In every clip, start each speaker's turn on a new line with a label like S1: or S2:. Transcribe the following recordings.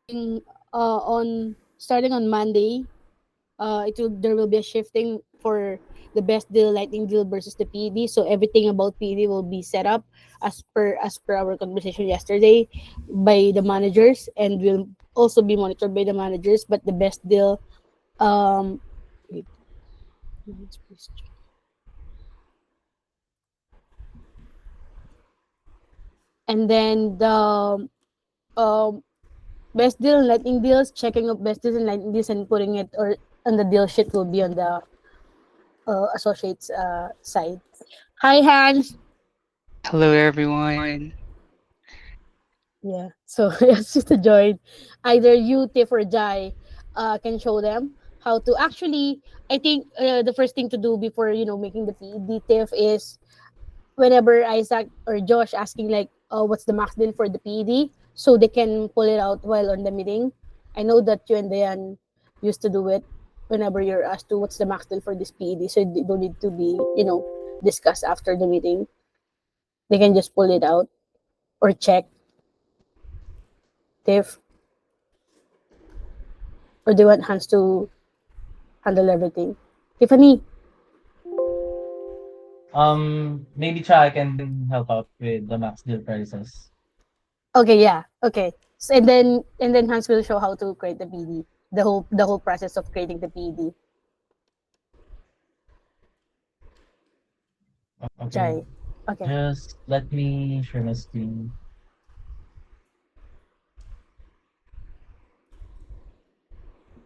S1: in on starting on Monday, there will be a shifting for the best deal lightning deal versus the PED. So everything about PED will be set up as per our conversation yesterday by the managers, and will also be monitored by the managers. But the best deal, wait, and then the um best deal and lightning deals, checking up best deals and lightning deals and putting it or on the deal sheet will be on the associates side. Hi Hans.
S2: Hello, everyone.
S1: Yeah. So it's just a join. Either you, Tiff, or Jai can show them how to actually. I think the first thing to do before making the PED Tiff is whenever Isaac or Josh asking like, what's the max deal for the PED, so they can pull it out while on the meeting. I know that you and Dayan used to do it whenever you're asked to what's the max deal for this PED, so they don't need to be discussed after the meeting. They can just pull it out or check Tiff, or they want Hans to handle everything. Tiffany.
S3: Maybe try I can help out with the max deal prices.
S1: Okay, yeah. Okay. So, and then Hans will show how to create the PD. The whole process of creating the PD.
S3: Okay,
S1: Jai. Okay.
S3: just let me share my screen.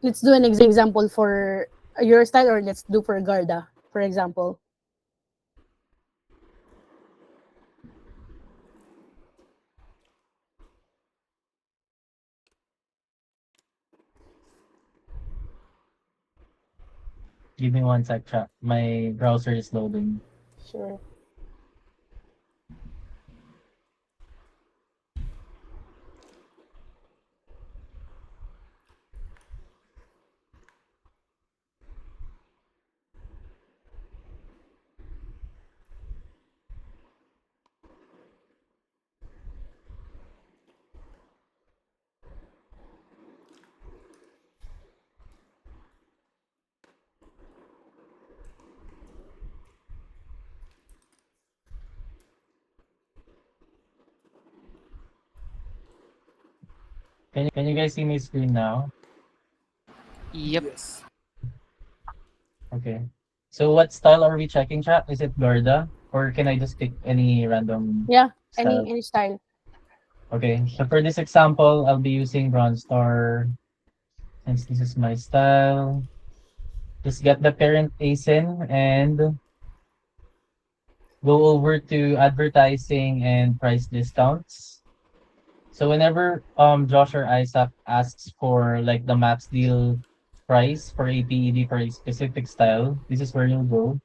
S1: Let's do an example for your style, or let's do for Garda, for example.
S3: Give me one sec, chat. My browser is loading.
S1: Sure.
S3: Can you guys see my screen now?
S2: Yep.
S4: Yes.
S3: Okay. So what style are we checking, chat? Is it Garda? Or can I just pick any random
S1: Yeah. Any
S3: style?
S1: any style.
S3: Okay, so for this example, I'll be using Bronze Star since this is my style. Just get the parent ASIN and go over to advertising and price discounts. So whenever Josh or Isaac asks for like the max deal price for APED for a specific style, this is where you'll go.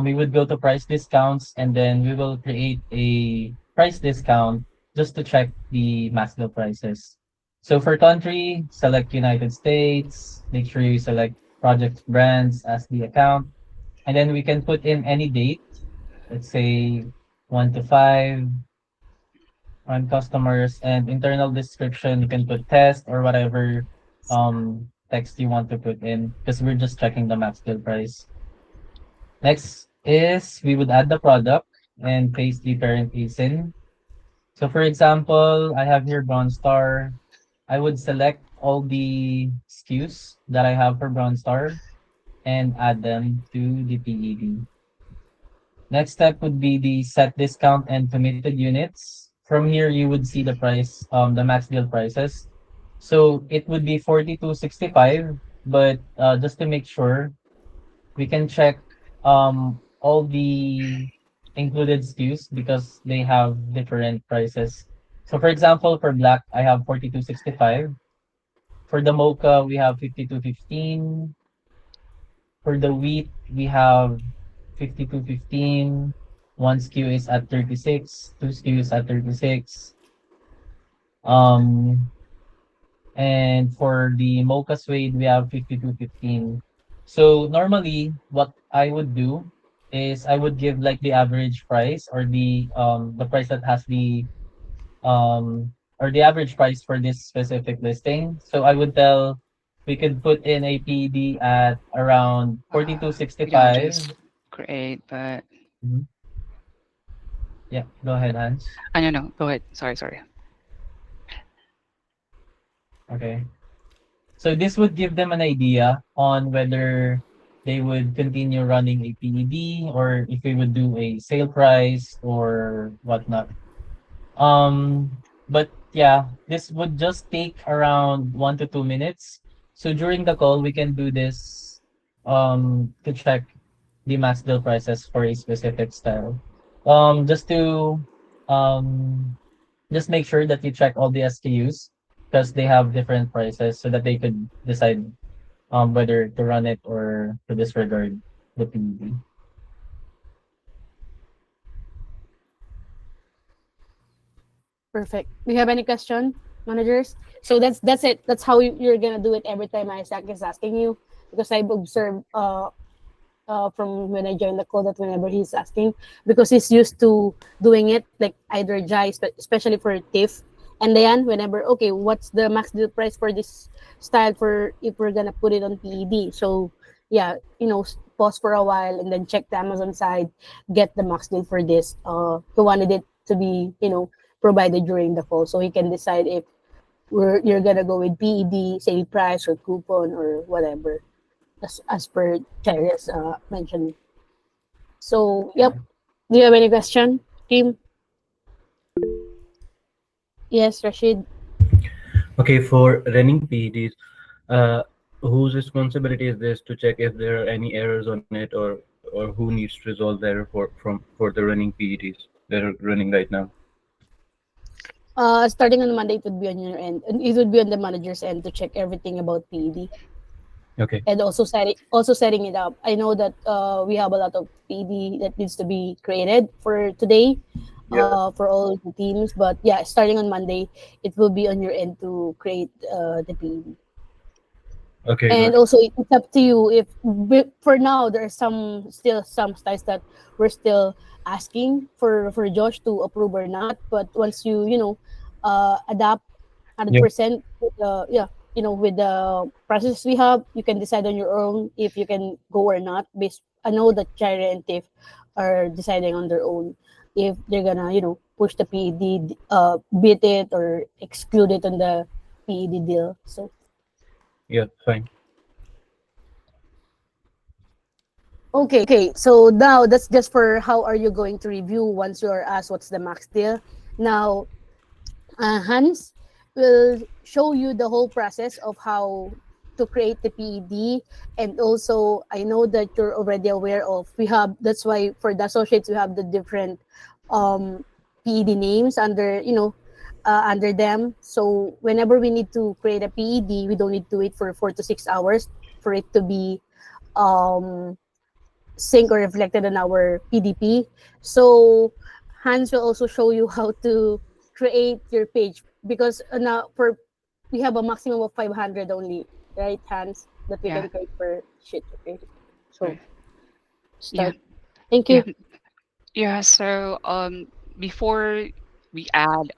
S3: We would go to price discounts and then we will create a price discount just to check the max deal prices. So for country, select United States, make sure you select project brands as the account, and then we can put in any date. Let's say 1 to 5 on customers, and internal description you can put test or whatever text you want to put in because we're just checking the max deal price. Next is we would add the product and paste the parent ASIN. So for example, I have here Bronze Star. I would select all the SKUs that I have for Bronze Star and add them to the PED. Next step would be the set discount and committed units. From here, you would see the price, the max deal prices. So it would be 42.65, but just to make sure, we can check all the included SKUs because they have different prices. So for example, for black, I have 42.65. For the mocha, we have 52.15. For the wheat, we have 52.15. One SKU is at 36, two SKUs at 36. Um, and for the mocha suede, we have 52.15. So normally, what I would do is I would give like the average price or the price that has the um or the average price for this specific listing. So I would tell we could put in a PED at around
S2: We don't
S3: 42.65.
S2: just create, but
S3: Mhm. Yeah, go ahead, Hans.
S2: I don't know. Go ahead. Sorry, sorry.
S3: Okay. So this would give them an idea on whether they would continue running a PED or if we would do a sale price or whatnot. But yeah, this would just take around 1 to 2 minutes. So during the call, we can do this to check the max deal prices for a specific style. Just to um just make sure that you check all the SKUs because they have different prices so that they could decide whether to run it or to disregard the PV.
S1: Perfect. Do you have any question, managers? So that's it. That's how you're gonna do it every time Isaac is asking you, because I've observed from when I joined the call that whenever he's asking, because he's used to doing it like either Jai, especially for TIFF, and then whenever, okay, what's the max deal price for this style for if we're gonna put it on PED? So yeah, pause for a while and then check the Amazon side, get the max deal for this. He wanted it to be provided during the call, so he can decide if you're gonna go with PED, sale price, or coupon, or whatever, as per Charis mentioned. So,
S3: Yeah.
S1: yep. Do you have any question, team? Yes, Rashid.
S4: Okay, for running PEDs, uh, whose responsibility is this to check if there are any errors on it, or who needs to resolve the error for the running PEDs that are running right now?
S1: Starting on Monday, it would be on your end, and it would be on the manager's end to check everything about PED,
S4: Okay.
S1: and also setting it up. I know that we have a lot of PED that needs to be created for today,
S4: Yeah.
S1: for all the teams. But yeah, starting on Monday, it will be on your end to create the PED.
S4: Okay, got
S1: And
S4: it.
S1: also it's up to you if for now there are some styles that we're still asking for Josh to approve or not, but once adapt
S4: Yeah.
S1: 100% with the, yeah, with the process we have, you can decide on your own if you can go or not. Based, I know that Jaira and Tiff are deciding on their own if they're gonna push the PED, beat it or exclude it on the PED deal. So
S4: Yeah, fine.
S1: okay, so now that's just for how are you going to review once you're asked what's the max deal. Now, Hans will show you the whole process of how to create the PED, and also I know that you're already aware of, we have, that's why for the associates we have the different um, PED names under them. So whenever we need to create a PED, we don't need to wait for 4 to 6 hours for it to be um sync or reflected on our PDP. So Hans will also show you how to create your page, because now for we have a maximum of 500 only, right, Hans, that we
S2: Yeah.
S1: can create per sheet. Okay, so
S2: Right. Yeah.
S1: start. Thank
S2: Yeah.
S1: you.
S2: Yeah. So before we add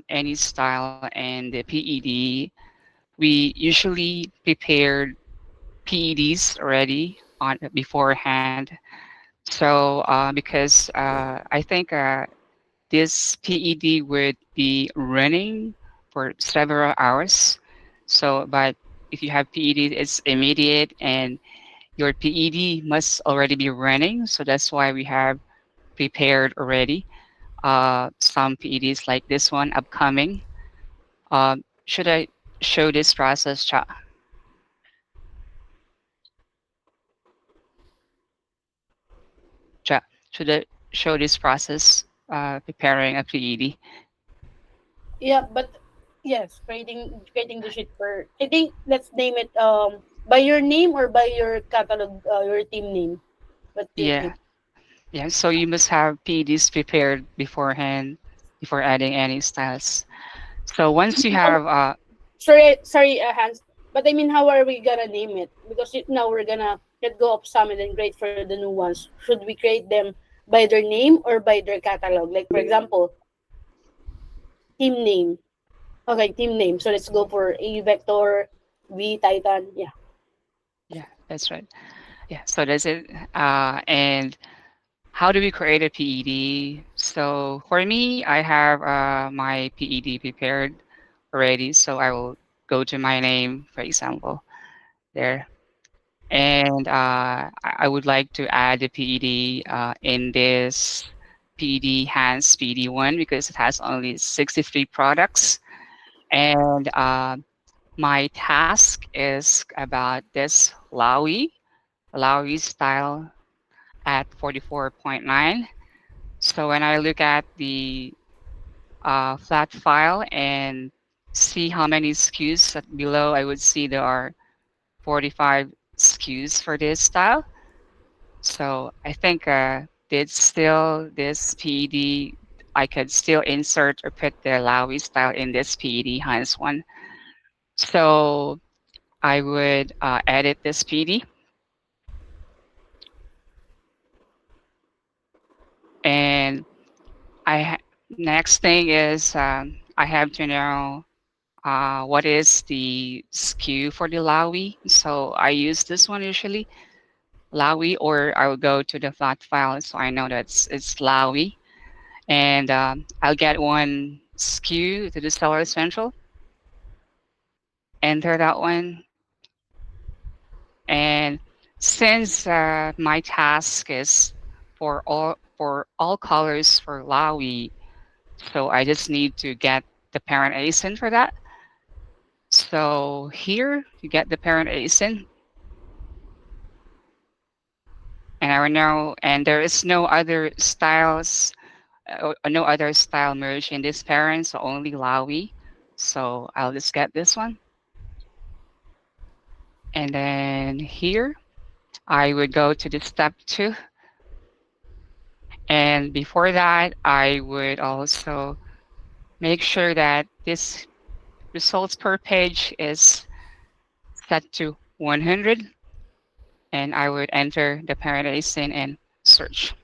S2: any style and the PED, we usually prepared PEDs already on beforehand. So because I think this PED would be running for several hours. So, but if you have PED, it's immediate and your PED must already be running. So that's why we have prepared already some PEDs like this one upcoming. Should I show this process, Cha? Should I show this process preparing a PED?
S1: Yeah, but yes, creating the sheet per. I think let's name it by your name or by your catalog, your team name. What do you
S2: Yeah,
S1: think?
S2: yeah. So you must have PEDs prepared beforehand before adding any styles. So once you have
S1: Sorry, Hans. But I mean, how are we gonna name it? Because now we're gonna let go of some and then create for the new ones. Should we create them by their name or by their catalog? Like for example, team name. Okay, team name. So let's go for A Vector, V Titan. Yeah.
S2: Yeah, that's right. Yeah, so that's it. And how do we create a PED? So for me, I have my PED prepared already. So I will go to my name, for example, there. And I would like to add the PED in this PED Hans PED1 because it has only 63 products. And my task is about this Laui style at 44.9. So when I look at the flat file and see how many SKUs at below, I would see there are 45 SKUs for this style. So I think did still this PED, I could still insert or put the Laui style in this PED Hans one. So I would edit this PED. And next thing is I have to know what is the SKU for the Laui. So I use this one usually, Laui, or I will go to the flat file so I know that it's Laui. And I'll get one SKU to the Seller Central, enter that one. And since my task is for all colors for Laui, so I just need to get the parent ASIN for that. So here you get the parent ASIN, and I will know, and there is no other styles, no other style merge in this parent, so only Laui. So I'll just get this one. And then here, I would go to the step 2. And before that, I would also make sure that this results per page is set to 100. And I would enter the parent ASIN and search.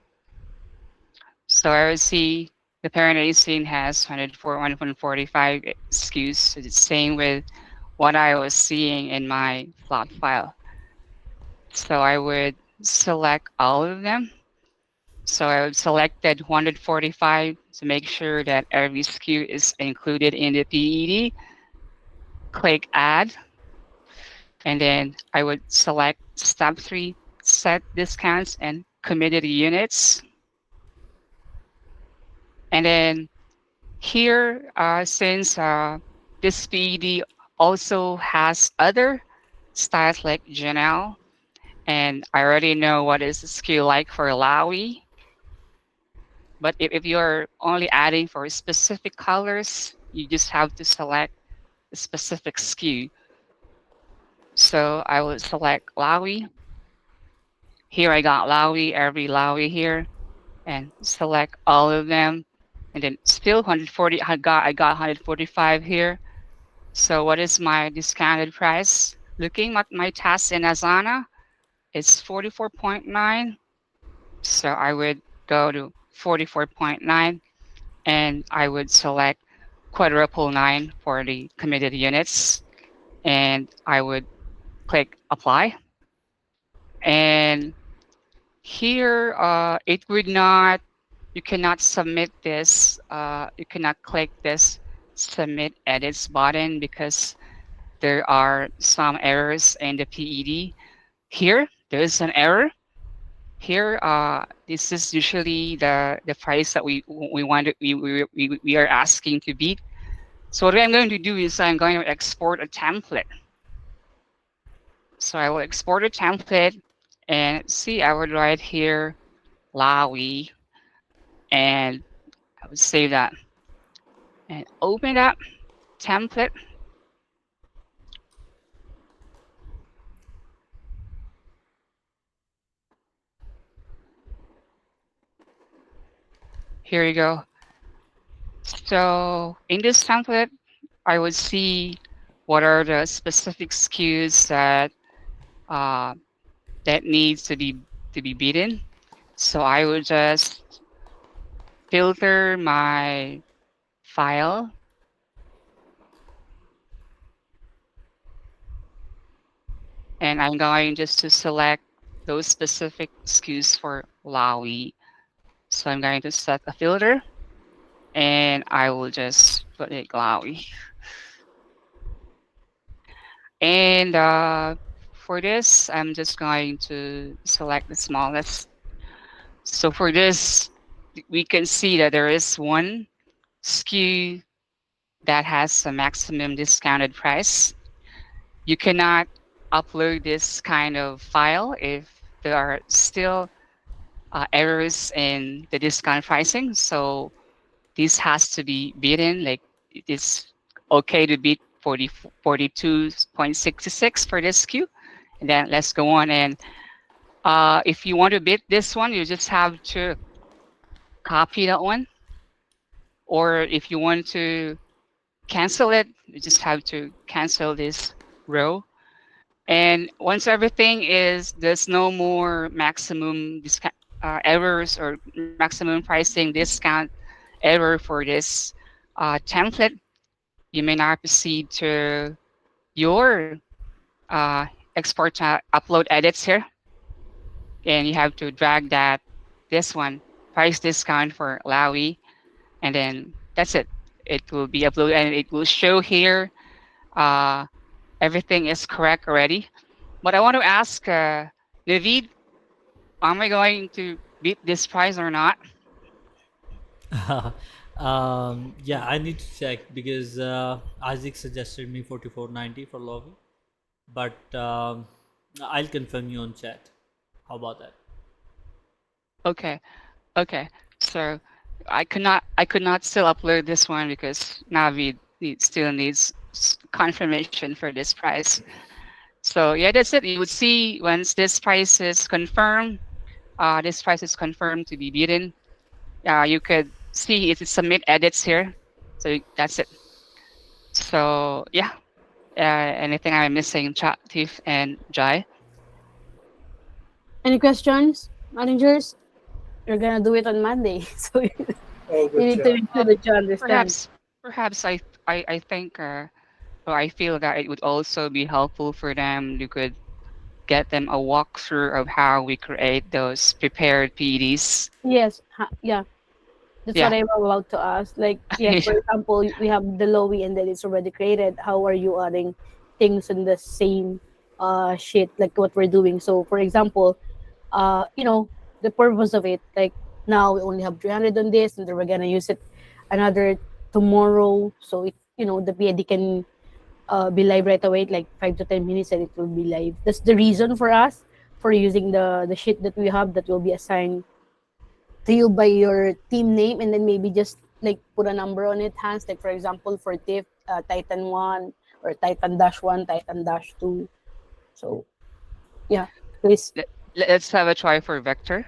S2: So I would see the parent ASIN has 145 SKUs. So it's the same with what I was seeing in my plot file. So I would select all of them. So I would selected 145 to make sure that every SKU is included in the PED. Click add, and then I would select step 3, set discounts and committed units. And then here, since this PED also has other styles like Janelle, and I already know what is the SKU like for Laui. But if you're only adding for specific colors, you just have to select a specific SKU. So I will select Laui. Here I got Laui, every Laui here, and select all of them. And then still 140, I got 145 here. So what is my discounted price? Looking at my task in Asana, it's 44.9. So I would go to 44.9 and I would select quadruple 9 for the committed units. And I would click apply. And here, it would not, you cannot submit this, you cannot click this submit edits button because there are some errors in the PED. Here, there is an error. Here, this is usually the price that we want to, we are asking to beat. So what I'm going to do is I'm going to export a template. So I will export a template and see I would write here Lawi and I would save that and open that template. Here you go. So in this template, I would see what are the specific SKUs uh, that needs to be beaten. So I would just filter my file and I'm going just to select those specific SKUs for Lawi. So I'm going to set a filter, and I will just put it Lawi. And for this, I'm just going to select the smallest. So for this, we can see that there is one SKU that has a maximum discounted price. You cannot upload this kind of file if there are still errors in the discount pricing. So this has to be beaten. Like it is okay to beat 42.66 for this SKU. And then let's go on. And if you want to beat this one, you just have to copy that one. Or if you want to cancel it, you just have to cancel this row. And once everything is, there's no more maximum discount errors or maximum pricing discount error for this template, you may now proceed to your export upload edits here. And you have to drag that, this one, price discount for Lawi, and then that's it. It will be uploaded and it will show here uh, everything is correct already. But I want to ask David, am I going to beat this price or not?
S5: Yeah, I need to check because Isaac suggested me 44.90 for lobby, but I'll confirm you on chat. How about that?
S2: Okay, okay. So I could not still upload this one because Navid still needs confirmation for this price. So yeah, that's it. You would see once this price is confirmed, this price is confirmed to be beaten. You could see if it submit edits here. So that's it. So yeah, anything I'm missing, Chat, Tiff, and Jai?
S1: Any questions, managers? You're gonna do it on Monday, so you
S6: All good,
S1: need to
S6: chat.
S1: make sure that you understand.
S2: Perhaps, perhaps I think, or I feel that it would also be helpful for them. You could get them a walkthrough of how we create those prepared PDs.
S1: Yes, yeah, that's what
S2: Yeah,
S1: I'm about to ask. Like, yes, for example, we have the Lowy and then it's already created. How are you adding things in the same sheet like what we're doing? So, for example, the purpose of it, like now we only have 300 on this, and then we're gonna use it another tomorrow. So it, the PID can be live right away, like 5 to 10 minutes, and it will be live. That's the reason for us for using the sheet that we have that will be assigned to you by your team name, and then maybe just like put a number on it, Hans. Like for example, for TIFF, Titan One or Titan Dash One, Titan Dash Two. So yeah, please.
S2: let's have a try for vector.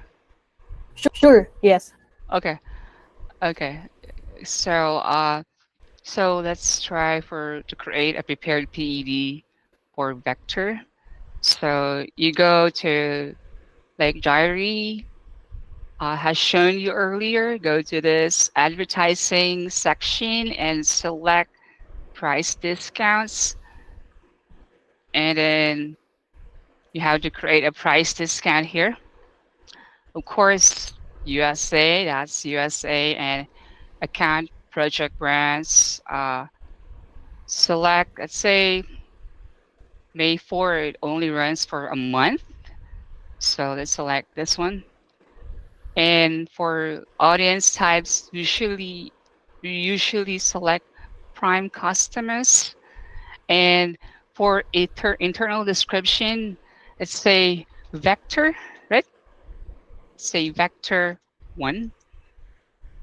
S1: Sure. Yes.
S2: Okay, okay. So so let's try for to create a prepared PED for vector. So you go to like Jairi has shown you earlier. Go to this advertising section and select price discounts, and then you have to create a price discount here. Of course, USA, that's USA, and account project brands. Select, let's say, May 4, it only runs for a month. So let's select this one. And for audience types, we usually select prime customers. And for internal description, let's say vector, right? Say vector one.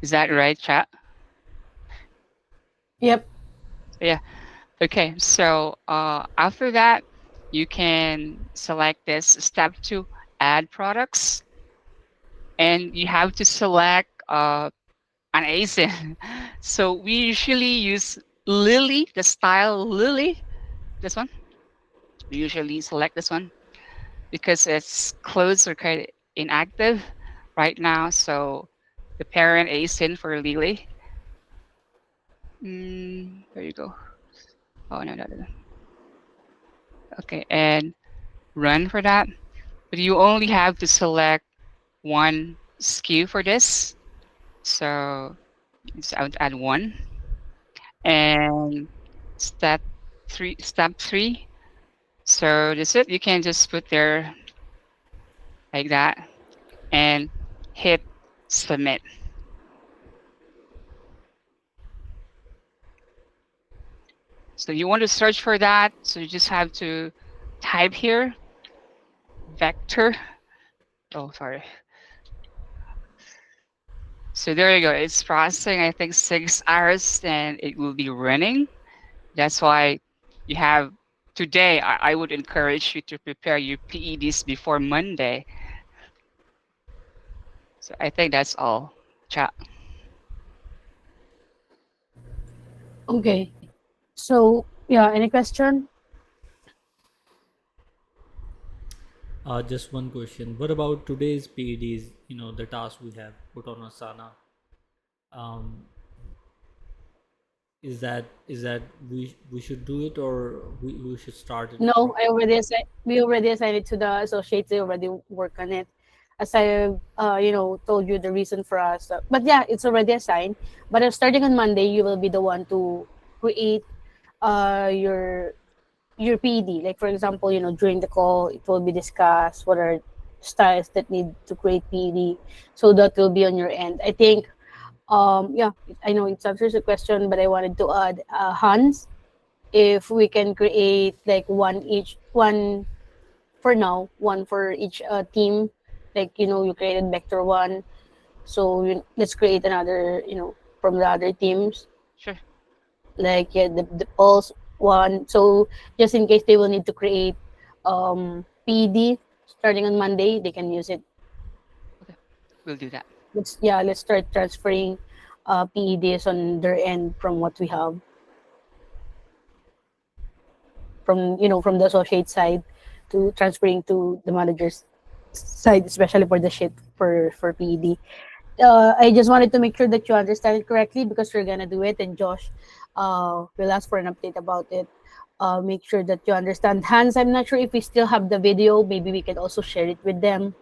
S2: Is that right, chat?
S1: Yep.
S2: Yeah. Okay. So after that, you can select this step two, add products, and you have to select an ASIN. So we usually use Lily, the style Lily. This one. We usually select this one because it's closed or kind of inactive right now. So the parent ASIN for Lily. There you go. Oh no, no, no. Okay, and run for that, but you only have to select one SKU for this. So I would add one. And step step 3. So that's it. You can just put there like that and hit submit. So you want to search for that. So you just have to type here vector. Oh, sorry. So there you go. It's processing, I think, 6 hours and it will be running. That's why you have today. I would encourage you to prepare your PEDs before Monday. So I think that's all. Chat.
S1: Okay. So yeah, any question?
S5: Just one question. What about today's PEDs? The task we have put on Asana. Um, is that we should do it, or we should start it
S1: No,
S5: from?
S1: we already assigned it to the associates. They already work on it. As I told you the reason for us. But yeah, it's already assigned. But starting on Monday, you will be the one to create your PD. Like for example, during the call, it will be discussed what are styles that need to create PD. So that will be on your end. I think yeah, I know it answers the question, but I wanted to add Hans, if we can create like one for now, one for each team. Like you created vector one, so let's create another from the other teams,
S2: Sure.
S1: like yeah, the pulse one. So just in case they will need to create PD starting on Monday, they can use it.
S2: Okay. We'll do that.
S1: Let's start transferring PEDs on their end from what we have from the associate side to transferring to the manager's side, especially for the shit for PED. I just wanted to make sure that you understand it correctly because we're gonna do it, and Josh will ask for an update about it. Make sure that you understand. Hans, I'm not sure if we still have the video. Maybe we can also share it with them.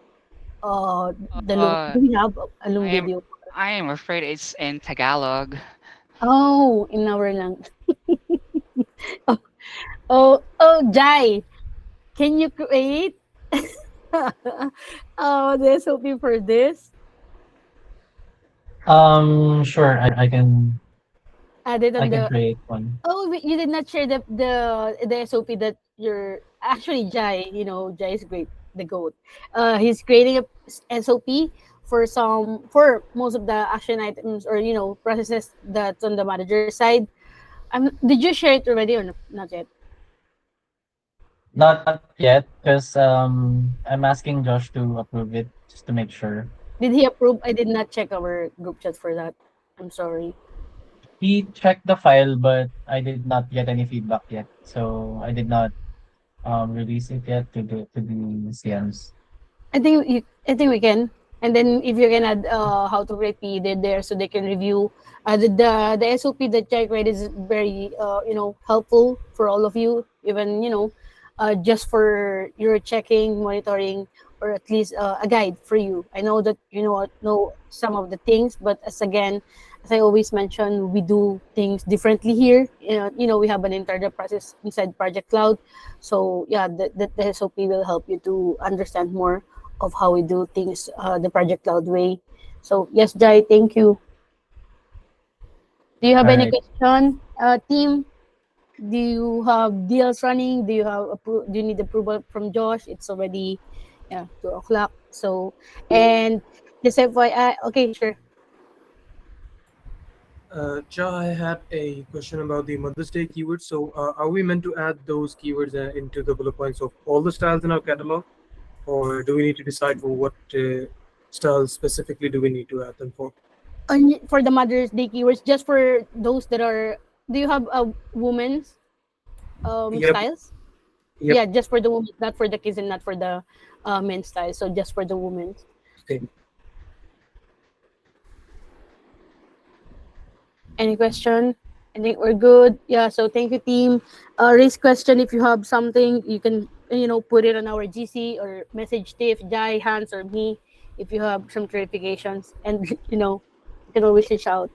S1: The Loom,
S2: Uh,
S1: do we have a
S2: I
S1: Loom
S2: am
S1: video?
S2: I am afraid it's in Tagalog.
S1: Oh, in our lang. Oh, Jai, can you create? Oh, the SOP for this.
S3: Sure,
S1: Added
S3: I
S1: on
S3: can
S1: the.
S3: create one.
S1: Oh, you did not share the SOP that you're actually Jai. Jai is great, the goat. He's creating a SOP for most of the action items or processes that's on the manager side. Did you share it already or not yet?
S3: Not yet, because I'm asking Josh to approve it just to make sure.
S1: Did he approve? I did not check our group chat for that. I'm sorry.
S3: He checked the file, but I did not get any feedback yet, so I did not release it yet to the CMs.
S1: I think we can. And then if you can add how to create PED there so they can review the SOP that Jai created is very helpful for all of you, even just for your checking, monitoring, or at least a guide for you. I know that know some of the things, but as I always mention, we do things differently here. We have an internal process inside Project Cloud, so yeah, the SOP will help you to understand more of how we do things the Project Cloud way. So yes, Jai, thank you. Do you have
S3: All
S1: any
S3: right.
S1: question, team? Do you have deals running? Do you need approval from Josh? It's already 2 o'clock. So and just FYI, okay, sure.
S6: Ja, I had a question about the Mother's Day keywords. So, are we meant to add those keywords into the bullet points of all the styles in our catalog, or do we need to decide for what styles specifically do we need to add them for?
S1: For the Mother's Day keywords, just for those that are. Do you have a woman's
S6: Yep,
S1: styles?
S6: yep.
S1: Yeah, just for the women, not for the kids and not for the men's styles. So just for the women.
S6: Okay.
S1: Any question? I think we're good. Yeah. So thank you, team. Raise question if you have something. You can put it on our GC or message Tiff, Jai, Hans, or me if you have some clarifications. And you can always reach out.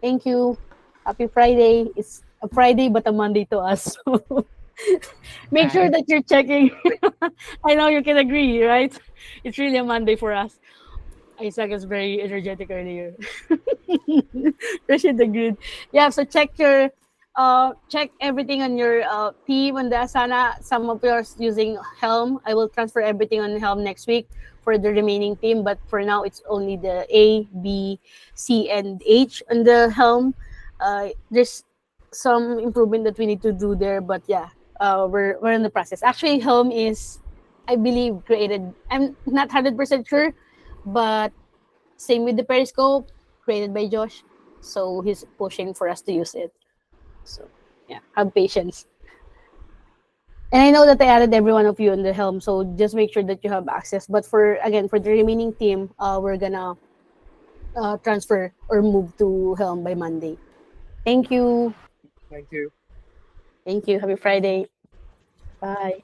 S1: Thank you. Happy Friday. It's a Friday but a Monday to us. So make sure
S2: Right.
S1: that you're checking. I know you can agree, right? It's really a Monday for us. Isaac is very energetic earlier. Rashid agreed. Yeah, so check everything on your team on the Asana. Some of yours using Helm. I will transfer everything on Helm next week for the remaining team, but for now it's only the A, B, C, and H on the Helm. There's some improvement that we need to do there, but yeah, we're in the process. Actually, Helm is, I believe, created. I'm not 100% sure, but same with the Periscope created by Josh. So he's pushing for us to use it. So yeah, have patience. And I know that I added every one of you in the Helm, so just make sure that you have access. But for the remaining team, we're gonna transfer or move to Helm by Monday. Thank you.
S6: Thank you.
S1: Thank you. Happy Friday. Bye.